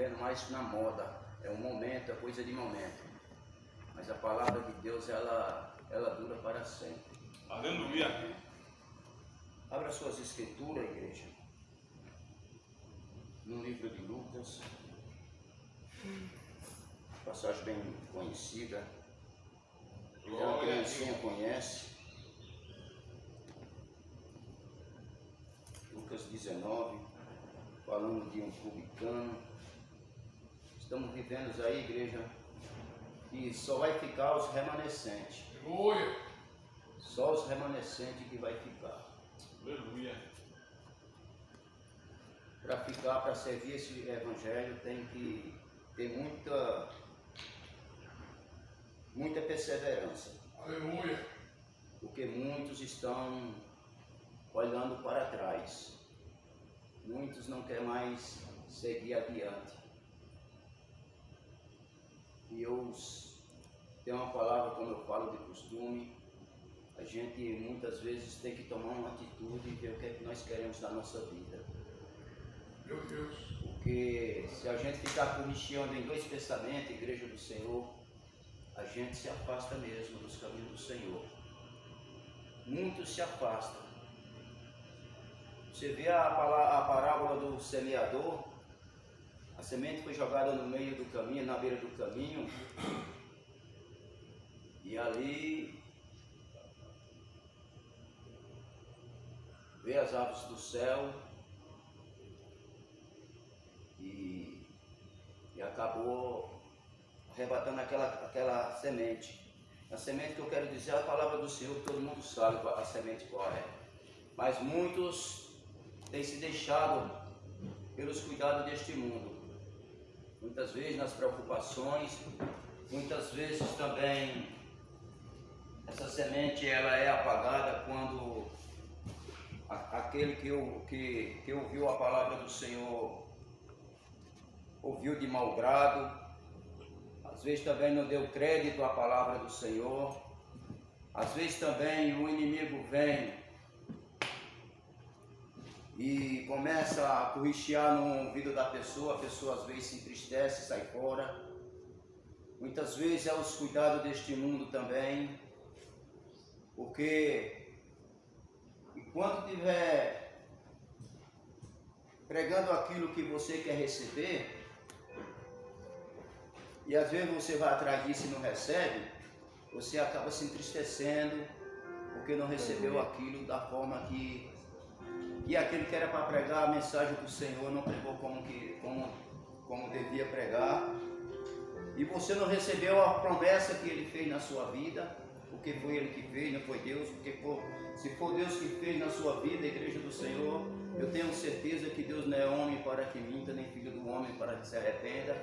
vivendo mais na moda. É um momento, é coisa de momento. Mas a palavra de Deus, ela dura para sempre. Aleluia. Abra suas escrituras, igreja. No livro de Lucas. Passagem bem conhecida. Então, a criancinha conhece. Lucas 19, falando de um publicano. Estamos vivendo aí, igreja, que só vai ficar os remanescentes. Aleluia. Só os remanescentes que vai ficar. Aleluia. Para ficar, para servir esse evangelho, tem que ter muita perseverança. Aleluia. Porque muitos estão olhando para trás. Muitos não querem mais seguir adiante. E eu tenho uma palavra, como eu falo de costume, a gente muitas vezes tem que tomar uma atitude e ver o que é que nós queremos na nossa vida. Meu Deus. Porque se a gente ficar comicheando em dois pensamentos, igreja do Senhor, a gente se afasta mesmo dos caminhos do Senhor. Muitos se afastam. Você vê a parábola do semeador, a semente foi jogada no meio do caminho, na beira do caminho, e ali vê as aves do céu e acabou arrebatando aquela semente. A semente que eu quero dizer é a palavra do Senhor, que todo mundo sabe a semente qual é. Mas muitos têm se deixado pelos cuidados deste mundo. Muitas vezes nas preocupações, muitas vezes também essa semente ela é apagada quando aquele que ouviu a palavra do Senhor ouviu de mau grado. Às vezes também não deu crédito à palavra do Senhor. Às vezes também o inimigo vem e começa a corrichear no ouvido da pessoa, a pessoa às vezes se entristece, sai fora. Muitas vezes é os cuidados deste mundo também, porque enquanto estiver pregando aquilo que você quer receber, e às vezes você vai atrás disso e não recebe, você acaba se entristecendo, porque não recebeu aquilo da forma que aquele que era para pregar a mensagem do Senhor não pregou como devia pregar. E você não recebeu a promessa que Ele fez na sua vida, porque foi Ele que fez, não foi Deus. Porque se for Deus que fez na sua vida, a igreja do Senhor, eu tenho certeza que Deus não é homem para que minta, nem filho do homem para que se arrependa.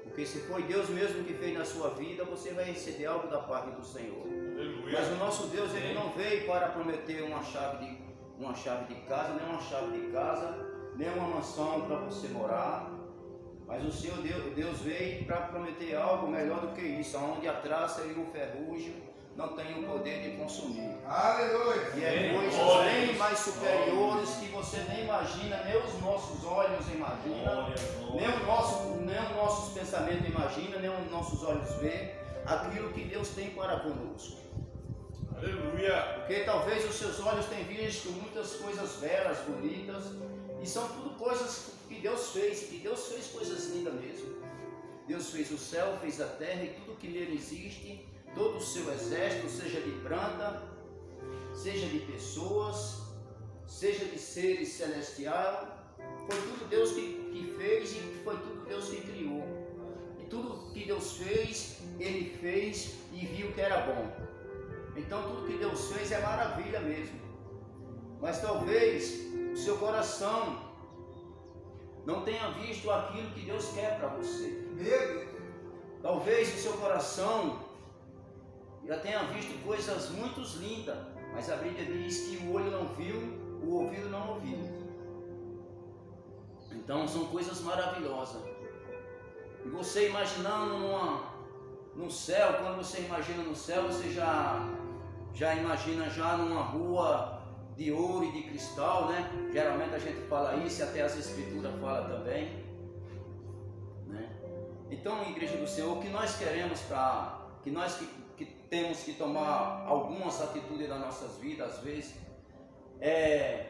Porque se foi Deus mesmo que fez na sua vida, você vai receber algo da parte do Senhor. Aleluia. Mas o nosso Deus, Ele não veio para prometer uma chave de casa, nem uma chave de casa, nem uma mansão para você morar. Mas o Senhor Deus veio para prometer algo melhor do que isso, onde a traça e o ferrugem não têm o poder de consumir. Aleluia! E é coisas bem mais superiores que você nem imagina, nem os nossos olhos imaginam, nem os nossos pensamentos imaginam, nem os nossos olhos veem aquilo que Deus tem para conosco. Aleluia! Porque talvez os seus olhos tenham visto muitas coisas belas, bonitas, e são tudo coisas que Deus fez, coisas lindas mesmo. Deus fez o céu, fez a terra e tudo que nele existe, todo o seu exército, seja de planta, seja de pessoas, seja de seres celestiais, foi tudo Deus que fez e foi tudo Deus que criou. E tudo que Deus fez, Ele fez e viu que era bom. Então tudo que Deus fez é maravilha mesmo. Mas talvez o seu coração não tenha visto aquilo que Deus quer para você. Talvez o seu coração já tenha visto coisas muito lindas, mas a Bíblia diz que o olho não viu, o ouvido não ouviu. Então são coisas maravilhosas. E você imaginando no céu, quando você imagina no céu, você já imagina já numa rua de ouro e de cristal, né? Geralmente a gente fala isso, e até as escrituras falam também. Então, Igreja do Senhor, o que nós queremos que temos que tomar algumas atitudes nas nossas vidas, às vezes, é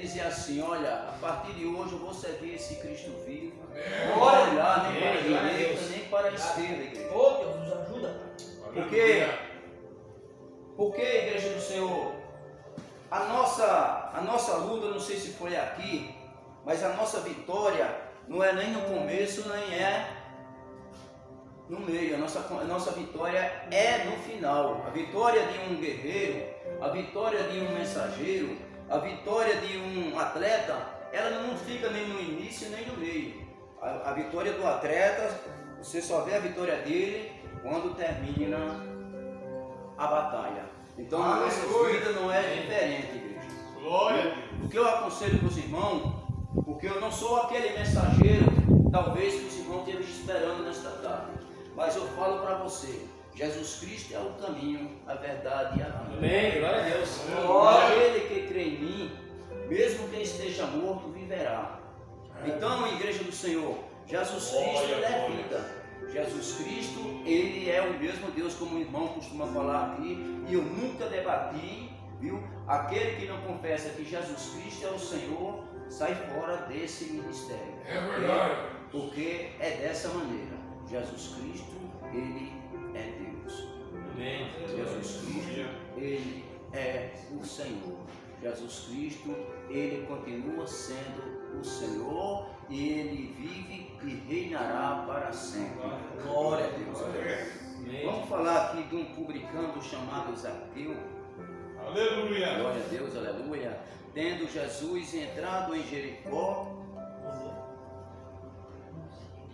dizer assim: olha, a partir de hoje eu vou servir esse Cristo vivo. Não vou olhar nem para a direita, nem para a esquerda, igreja. Oh, Deus nos ajuda. Porque, Igreja do Senhor, a nossa luta, não sei se foi aqui, mas a nossa vitória não é nem no começo, nem é no meio. A nossa vitória é no final. A vitória de um guerreiro, a vitória de um mensageiro, a vitória de um atleta, ela não fica nem no início nem no meio. A vitória do atleta, você só vê a vitória dele quando termina a batalha. Então a nossa vida não é diferente, igreja. Glória a Deus. O que eu aconselho para os irmãos, porque eu não sou aquele mensageiro, talvez que os irmãos estejam esperando nesta tarde, mas eu falo para você: Jesus Cristo é o caminho, a verdade e a vida. Amém, glória a Deus. Aquele que crê em mim, mesmo que esteja morto, viverá. Então, Igreja do Senhor, Jesus Cristo ele é vida. Jesus Cristo, ele é o mesmo Deus, como o irmão costuma falar aqui, e eu nunca debati, viu? Aquele que não confessa que Jesus Cristo é o Senhor, sai fora desse ministério. É verdade. Porque é dessa maneira. Jesus Cristo, ele é Deus. Amém. Jesus Cristo, ele é o Senhor. Jesus Cristo, ele continua sendo o Senhor e ele vive e reinará para sempre. Glória a Deus. Amém. Vamos falar aqui de um publicano chamado Zaqueu. Aleluia. Glória a Deus, aleluia. Tendo Jesus entrado em Jericó,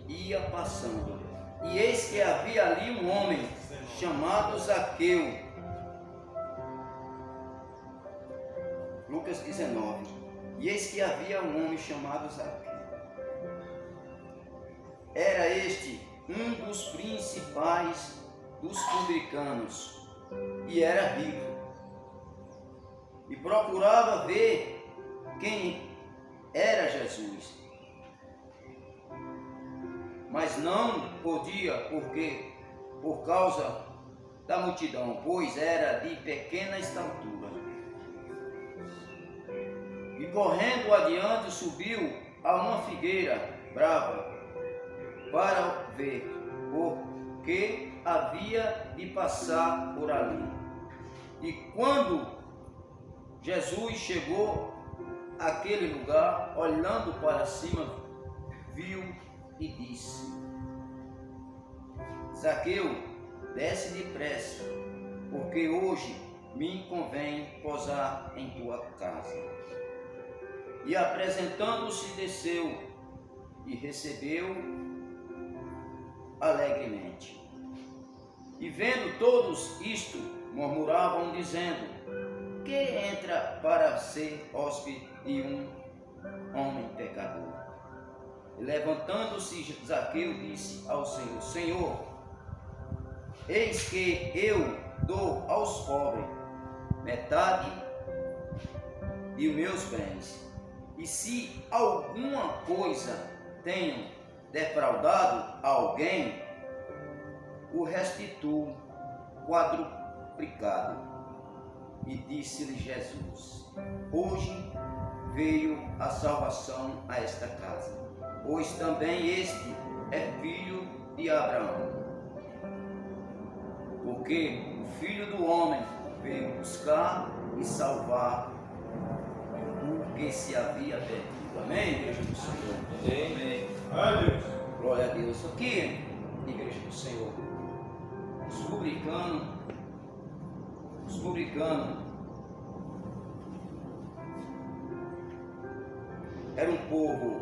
ia passando. E eis que havia ali um homem chamado Zaqueu. Lucas 19. E eis que havia um homem chamado Zaqueu. Era este um dos principais dos publicanos e era rico. E procurava ver quem era Jesus. Mas não podia, porque por causa da multidão, pois era de pequena estatura. E correndo adiante subiu a uma figueira brava para ver, porque havia de passar por ali. E quando Jesus chegou àquele lugar, olhando para cima, viu e disse: Zaqueu, desce depressa, porque hoje me convém posar em tua casa. E apresentando-se, desceu e recebeu alegremente. E vendo todos isto, murmuravam, dizendo: que entra para ser hóspede de um homem pecador? E levantando-se, Zaqueu disse ao Senhor: Senhor, eis que eu dou aos pobres metade de meus bens, e se alguma coisa tenho defraudado a alguém, o restituo quadruplicado. E disse-lhe Jesus: hoje veio a salvação a esta casa, pois também este é filho de Abraão. Porque o Filho do Homem veio buscar e salvar o que se havia perdido. Amém, Igreja do Senhor? Amém. Aleluia. Glória a Deus. Aqui, Igreja do Senhor, os publicanos, era um povo,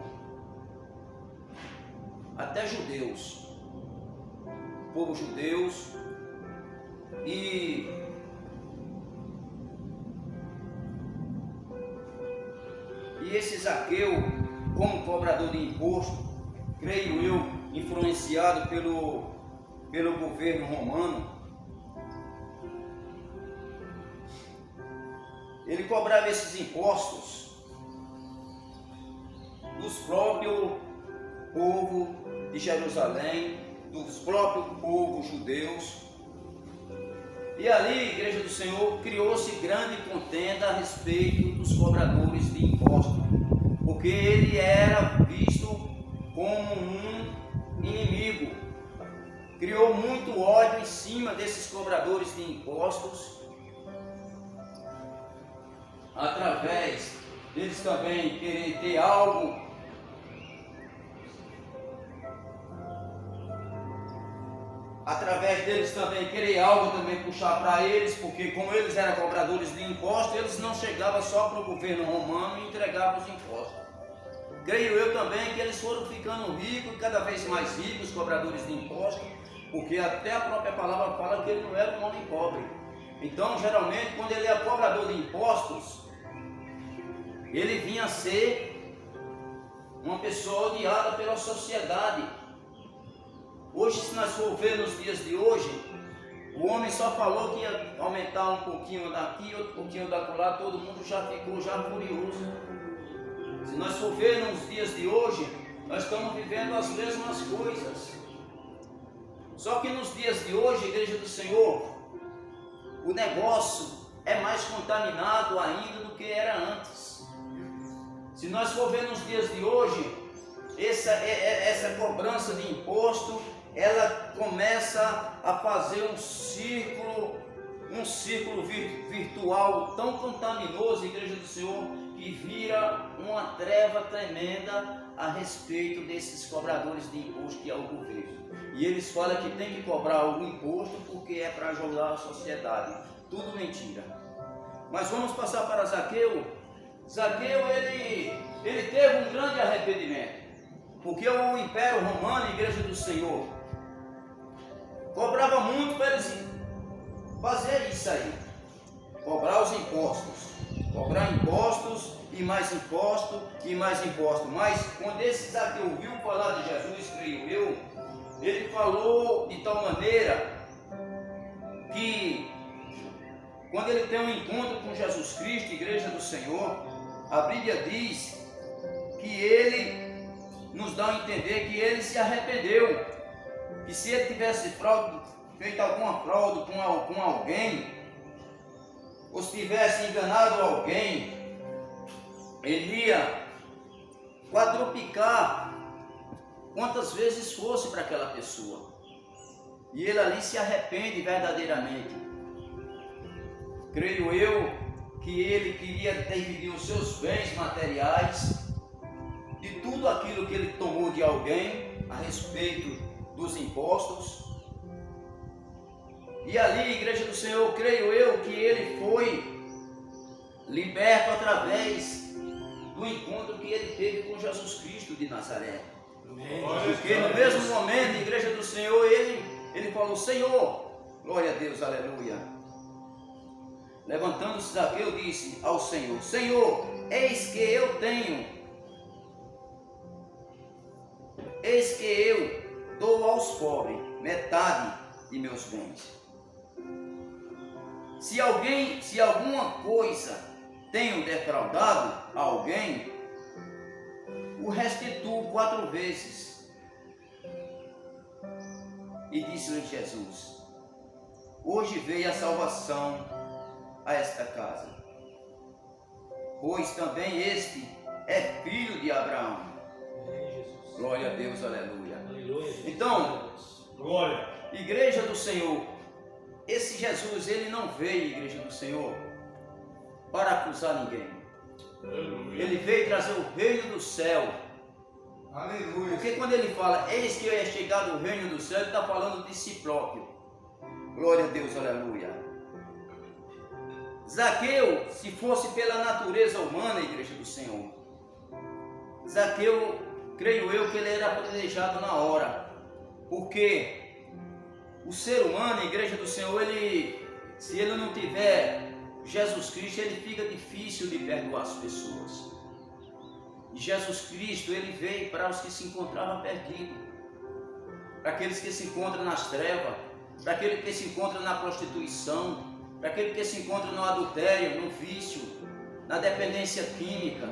até judeus, povo judeus, e esse Zaqueu, como cobrador de imposto, creio eu, influenciado pelo governo romano, ele cobrava esses impostos dos próprios povo de Jerusalém, dos próprios povos judeus. E ali, Igreja do Senhor, criou-se grande contenda a respeito dos cobradores de impostos, porque ele era visto como um inimigo. Criou muito ódio em cima desses cobradores de impostos, através deles também querer ter algo também puxar para eles, porque como eles eram cobradores de impostos, eles não chegavam só para o governo romano e entregavam os impostos. Creio eu também que eles foram ficando ricos, cada vez mais ricos, os cobradores de impostos, porque até a própria palavra fala que ele não era um homem pobre. Então, geralmente, quando ele é cobrador de impostos, ele vinha a ser uma pessoa odiada pela sociedade. Hoje, se nós for ver nos dias de hoje, o homem só falou que ia aumentar um pouquinho daqui, outro pouquinho daquela, todo mundo já ficou furioso. Se nós for ver nos dias de hoje, nós estamos vivendo as mesmas coisas. Só que nos dias de hoje, Igreja do Senhor, o negócio é mais contaminado ainda do que era antes. Se nós for ver nos dias de hoje, essa cobrança de imposto, ela começa a fazer um círculo virtual tão contaminoso, Igreja do Senhor, que vira uma treva tremenda a respeito desses cobradores de imposto que é o governo. E eles falam que tem que cobrar algum imposto porque é para ajudar a sociedade. Tudo mentira. Mas vamos passar para Zaqueu. Zaqueu, ele teve um grande arrependimento, porque o Império Romano, a Igreja do Senhor, cobrava muito para eles fazer isso aí, cobrar os impostos, cobrar impostos e mais imposto e mais imposto. Mas quando esse Zaqueu ouviu falar de Jesus, creio eu, ele falou de tal maneira que quando ele tem um encontro com Jesus Cristo, Igreja do Senhor, a Bíblia diz que ele nos dá a entender que ele se arrependeu, que se ele tivesse feito alguma fraude com alguém, ou se tivesse enganado alguém, ele ia quadruplicar quantas vezes fosse para aquela pessoa. E ele ali se arrepende verdadeiramente. Creio eu que ele queria dividir os seus bens materiais, de tudo aquilo que ele tomou de alguém a respeito dos impostos. E ali, Igreja do Senhor, creio eu que ele foi liberto através do encontro que ele teve com Jesus Cristo de Nazaré. Porque no mesmo momento, Igreja do Senhor, ele falou: Senhor, glória a Deus, aleluia. Levantando-se Zaqueu, disse ao Senhor: Senhor, eis que eu dou aos pobres metade de meus bens. Se alguma coisa tenho defraudado a alguém, o restituo 4 vezes. E disse-lhe Jesus: hoje veio a salvação a esta casa, pois também este é filho de Abraão. Glória a Deus, aleluia. Então, glória. Igreja do Senhor, esse Jesus, ele não veio, Igreja do Senhor, para acusar ninguém. Aleluia. Ele veio trazer o reino do céu. Aleluia. Porque quando ele fala, eis que é chegado o reino do céu, ele está falando de si próprio. Glória a Deus, aleluia. Zaqueu, se fosse pela natureza humana, Igreja do Senhor, Zaqueu, creio eu que ele era planejado na hora, porque o ser humano, Igreja do Senhor, se ele não tiver Jesus Cristo, ele fica difícil de perdoar as pessoas. E Jesus Cristo, ele veio para os que se encontravam perdidos, para aqueles que se encontram nas trevas, para aquele que se encontra na prostituição, para aquele que se encontra no adultério, no vício, na dependência química,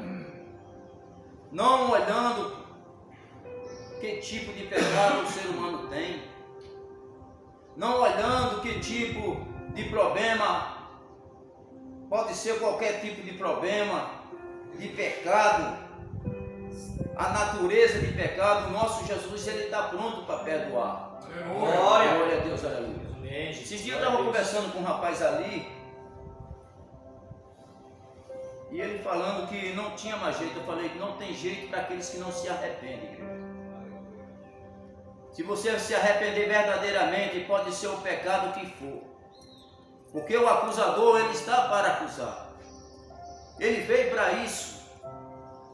não olhando que tipo de pecado o ser humano tem, não olhando que tipo de problema, pode ser qualquer tipo de problema, de pecado, a natureza de pecado. O nosso Jesus, ele está pronto para perdoar. Glória a Deus, aleluia. Esses dias eu estava conversando com um rapaz ali, e ele falando que não tinha mais jeito. Eu falei que não tem jeito para aqueles que não se arrependem, igreja. Se você se arrepender verdadeiramente, pode ser o pecado que for, porque o acusador, ele está para acusar. Ele veio para isso.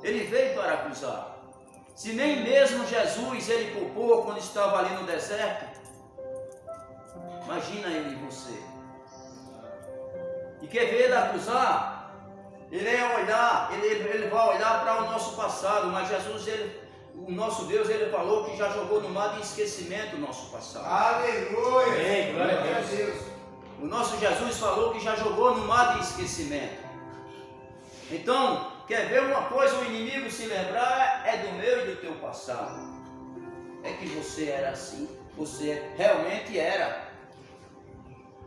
Ele veio para acusar. Se nem mesmo Jesus ele culpou quando estava ali no deserto, imagina ele e você. E quer ver ele acusar? Ele é olhar, ele vai olhar para o nosso passado, mas Jesus, o nosso Deus, ele falou que já jogou no mar de esquecimento o nosso passado. Aleluia! Amém, glória a Deus. O nosso Jesus falou que já jogou no mar de esquecimento. Então, quer ver uma coisa, o inimigo se lembrar é do meu e do teu passado. É que você era assim, você realmente era.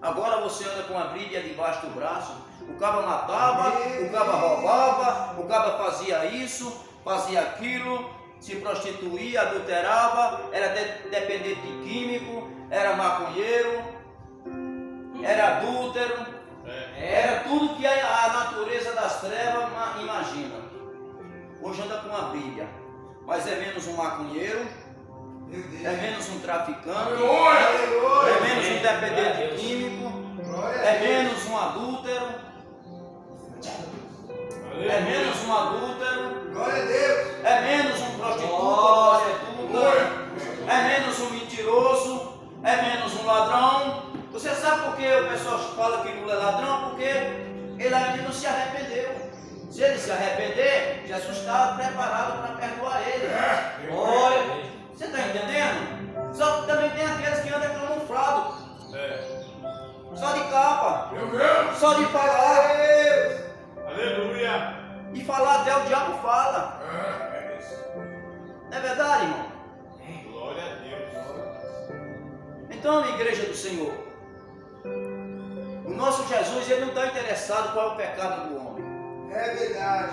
Agora você anda com a Bíblia debaixo do braço. O caba matava, o caba roubava, o caba fazia isso, fazia aquilo, se prostituía, adulterava, era dependente de químico, era maconheiro, era adúltero, era tudo que a natureza das trevas imagina. Hoje anda com a Bíblia, mas é menos um maconheiro, é menos um traficante, é menos um dependente químico, é menos um adúltero, é menos um adúltero, Glória a Deus! é menos um prostituta, é menos um mentiroso, é menos um ladrão. Você sabe por que o pessoal fala que Lula é ladrão? Porque ele ainda não se arrependeu. Se ele se arrepender, Jesus está preparado para perdoar ele. Olha, você está entendendo? Só que também tem aqueles que andam camuflados, só de capa, só de falar. Aleluia. E falar até o diabo fala. Não é verdade, irmão? Glória a Deus. Então, igreja do Senhor, o nosso Jesus, ele não está interessado qual é o pecado do homem. É verdade.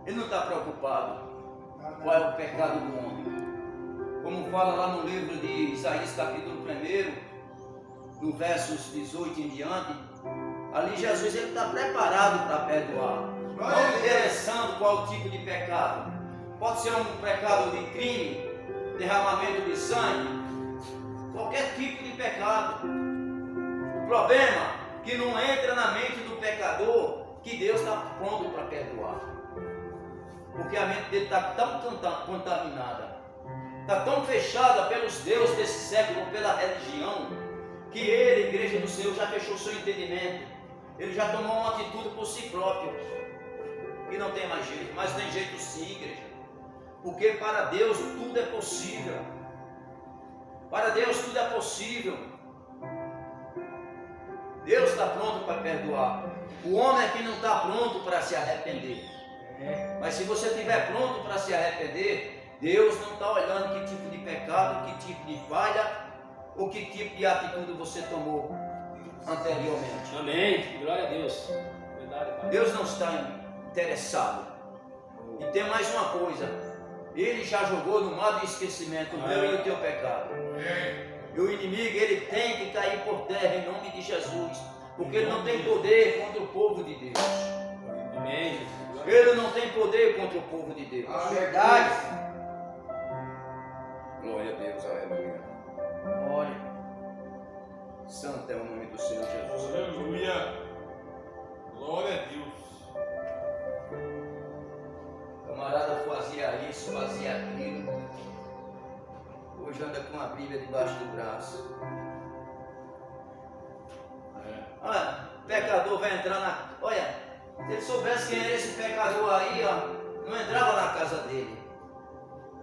Ele não está preocupado qual é o pecado do homem. Como fala lá no livro de Isaías, capítulo 1, no versos 18 em diante, ali Jesus está preparado para perdoar. Não interessando qual o tipo de pecado. Pode ser um pecado de crime, derramamento de sangue, qualquer tipo de pecado. O problema é que não entra na mente do pecador que Deus está pronto para perdoar. Porque a mente dele está tão contaminada, está tão fechada pelos deuses desse século, pela religião, que ele, igreja do Senhor, já fechou seu entendimento. Ele já tomou uma atitude por si próprio. E não tem mais jeito, mas tem jeito sim, igreja. Porque para Deus tudo é possível. Para Deus tudo é possível. Deus está pronto para perdoar. O homem é que não está pronto para se arrepender. Mas se você estiver pronto para se arrepender, Deus não está olhando que tipo de pecado, que tipo de falha, ou que tipo de atitude você tomou anteriormente. Amém. Glória a Deus. Verdade, Pai. Deus não está interessado. E tem mais uma coisa. Ele já jogou no mar de esquecimento o meu e o teu pecado. E o inimigo, ele tem que cair por terra em nome de Jesus. Porque ele não tem poder contra o povo de Deus. Amém. Ele não tem poder contra o povo de Deus. A verdade. Glória a Deus, aleluia. Olha, santo é o nome do Senhor Jesus. Aleluia. Glória a Deus. O camarada fazia isso, fazia aquilo. Hoje anda com a Bíblia debaixo do braço. Olha, o pecador vai entrar na... Olha, se ele soubesse quem era esse pecador aí, ó, não entrava na casa dele.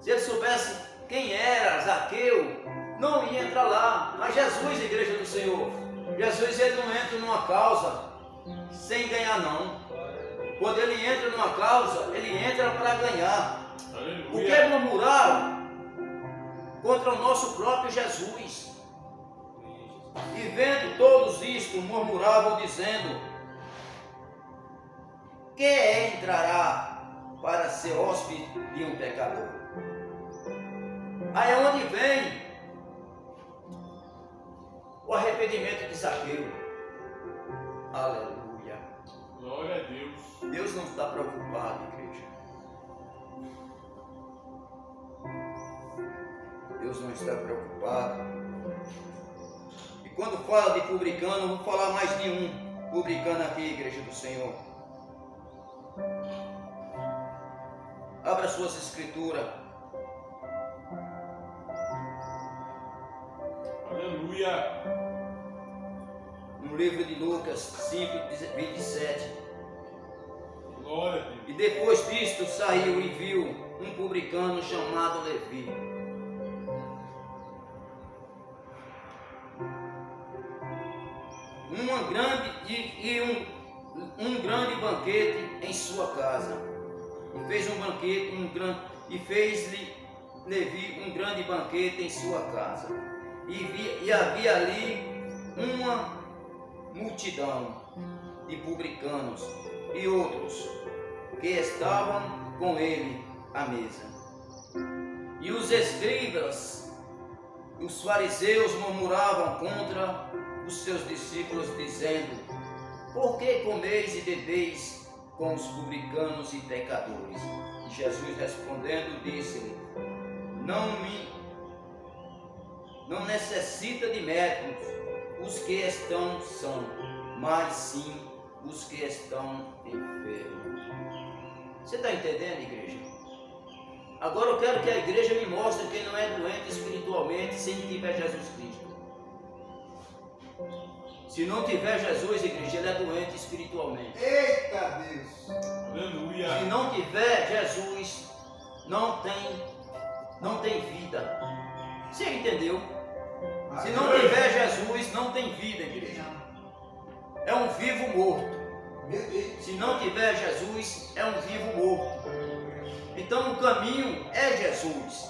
Se ele soubesse quem era Zaqueu, não ia entrar lá. Mas Jesus, igreja do Senhor, Jesus, ele não entra numa causa sem ganhar, não. Quando ele entra numa causa, ele entra para ganhar. Aleluia. Porque murmuraram contra o nosso próprio Jesus. E vendo todos isto, murmuravam, dizendo: quem entrará para ser hóspede de um pecador? Aí é onde vem o arrependimento de Zaqueu. Aleluia. Glória a Deus. Deus não está preocupado, igreja. Deus não está preocupado. E quando fala de publicano, eu vou falar mais de um publicano aqui, igreja do Senhor. Abra suas escrituras. Aleluia. No livro de Lucas 5, 27. Glória a Deus. E depois disto saiu e viu um publicano chamado Levi. Um grande banquete em sua casa. E fez um banquete, e fez-lhe Levi um grande banquete em sua casa. E havia ali uma multidão de publicanos e outros que estavam com ele à mesa. E os escribas, os fariseus murmuravam contra os seus discípulos, dizendo: por que comeis e bebeis com os publicanos e pecadores? E Jesus respondendo disse-lhe: não necessita de médicos os que estão sãos, mas sim os que estão enfermos. Você está entendendo, igreja? Agora eu quero que a igreja me mostre quem não é doente espiritualmente sem que tiver Jesus Cristo. Se não tiver Jesus, igreja, ele é doente espiritualmente. Eita Deus! Aleluia. Se não tiver Jesus, não tem vida. Você entendeu? Se não tiver Jesus, não tem vida, igreja. É um vivo morto. Se não tiver Jesus, é um vivo morto. Então o caminho é Jesus.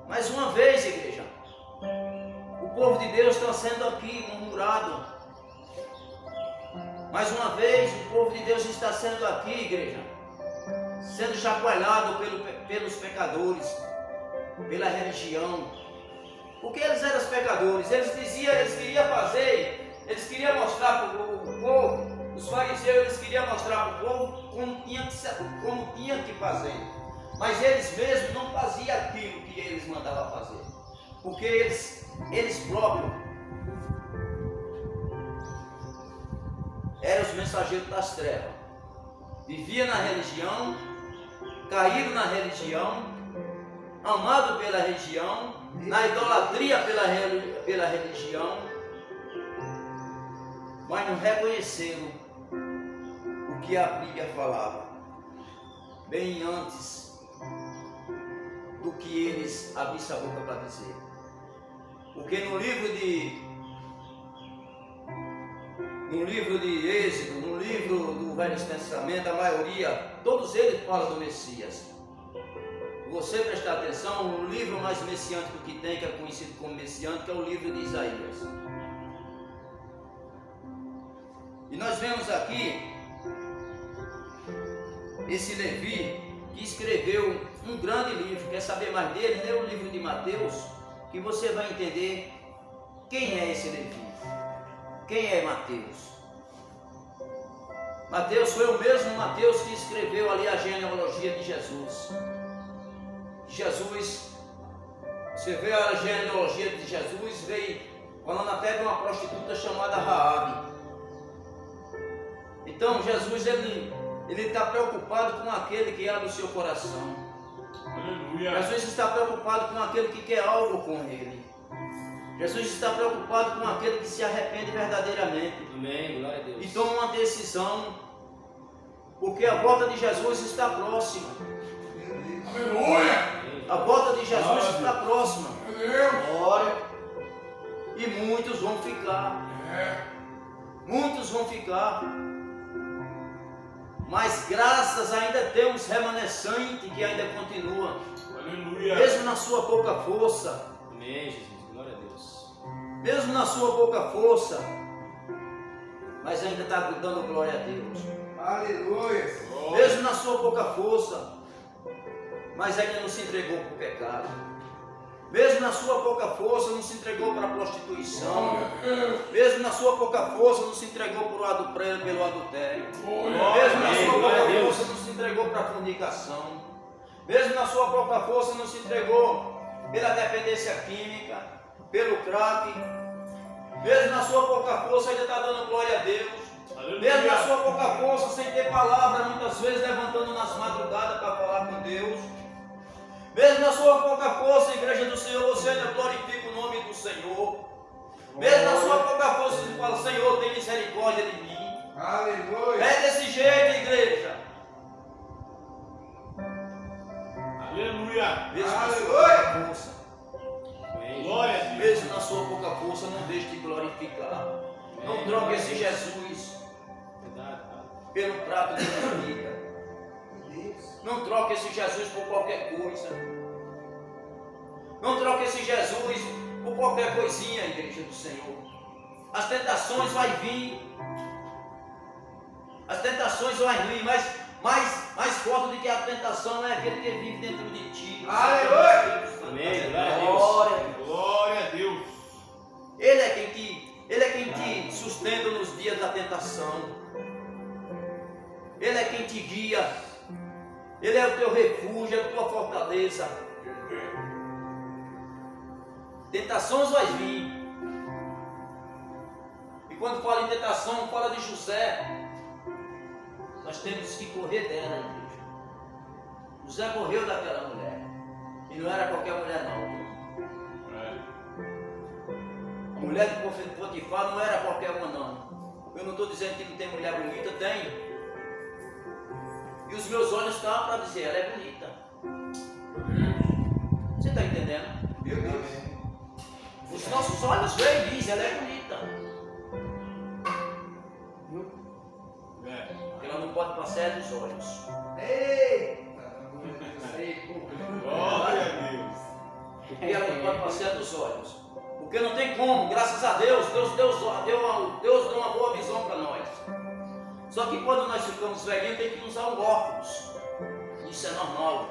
Mais uma vez, igreja, o povo de Deus está sendo aqui murmurado. Mais uma vez, o povo de Deus está sendo aqui, igreja, sendo chacoalhado pelos pecadores, pela religião. Porque eles eram os pecadores. Eles queriam fazer, eles queriam mostrar para o povo, os fariseus, eles queriam mostrar para o povo como tinha que fazer. Mas eles mesmos não faziam aquilo que eles mandavam fazer. Porque eles próprios eram os mensageiros das trevas. Viviam na religião, caíram na religião, amado pela religião, na idolatria pela religião, mas não reconheceram o que a Bíblia falava, bem antes do que eles abrissem a boca para dizer. Porque no livro de Êxodo, no livro do Velho Testamento, a maioria, todos eles falam do Messias. Você prestar atenção, o livro mais messiânico que tem, que é conhecido como messiânico, é o livro de Isaías. E nós vemos aqui esse Levi que escreveu um grande livro. Quer saber mais dele? Lê o livro de Mateus, que você vai entender quem é esse Levi. Quem é Mateus? Mateus foi o mesmo Mateus que escreveu ali a genealogia de Jesus. Você vê a genealogia de Jesus, veio falando até de uma prostituta chamada Raabe. Então Jesus ele está preocupado com aquele que abre o seu coração. Aleluia. Jesus está preocupado com aquele que quer algo com ele. Jesus está preocupado com aquele que se arrepende verdadeiramente. Amém, glória a Deus. E toma uma decisão, porque a volta de Jesus está próxima. Aleluia. A volta de Jesus está próxima. Meu Deus. Glória. E muitos vão ficar. Muitos vão ficar. Mas graças ainda tem uns remanescentes que ainda continuam. Aleluia. Mesmo na sua pouca força. Amém, Jesus, glória a Deus. mesmo na sua pouca força, mas ainda está dando glória a Deus. Aleluia. Mesmo na sua pouca força, mas ainda não se entregou para o pecado. Mesmo na sua pouca força, não se entregou para a prostituição. Mesmo na sua pouca força, não se entregou pelo adultério. Mesmo na sua pouca força, não se entregou para a fornicação. Mesmo na sua pouca força, não se entregou pela dependência química, pelo crack. Mesmo na sua pouca força, ainda está dando glória a Deus. Mesmo na sua pouca força, sem ter palavra, muitas vezes levantando nas madrugadas para falar com Deus. Mesmo na sua pouca força, igreja do Senhor, você ainda glorifica o nome do Senhor. Mesmo na sua pouca força, você fala: Senhor, tem misericórdia de mim. Aleluia. É desse jeito, igreja. Aleluia. Mesmo na sua pouca força, Glória a Deus. mesmo na sua pouca força, não deixe de glorificar. Não troque esse Jesus pelo prato de comida. Não troque esse Jesus por qualquer coisa. Não troque esse Jesus por qualquer coisinha, igreja do Senhor. As tentações vão vir. As tentações vão vir, mas mais forte do que a tentação é aquele que vive dentro de ti. Aleluia. Amém. Glória a Deus. Glória a Deus. Glória a Deus. Ele é quem te sustenta nos dias da tentação. Ele é quem te guia. Ele é o teu refúgio, é a tua fortaleza. Tentações vai vir. E quando fala em tentação, fala de José. Nós temos que correr dela, igreja. José correu daquela mulher. E não era qualquer mulher, não. A mulher de Potifar não era qualquer uma, não. Eu não estou dizendo que não tem mulher bonita, tem. E os meus olhos estavam para dizer: ela é bonita. Você está entendendo? Meu Deus. Os nossos olhos veem e dizem: ela é bonita. Porque ela não pode passar dos olhos. Eita. Glória a Deus. Porque ela não pode passar dos olhos. Porque não tem como, graças a Deus, Deus deu uma boa visão para nós. Só que quando nós ficamos velhinhos, tem que usar um óculos. Isso é normal.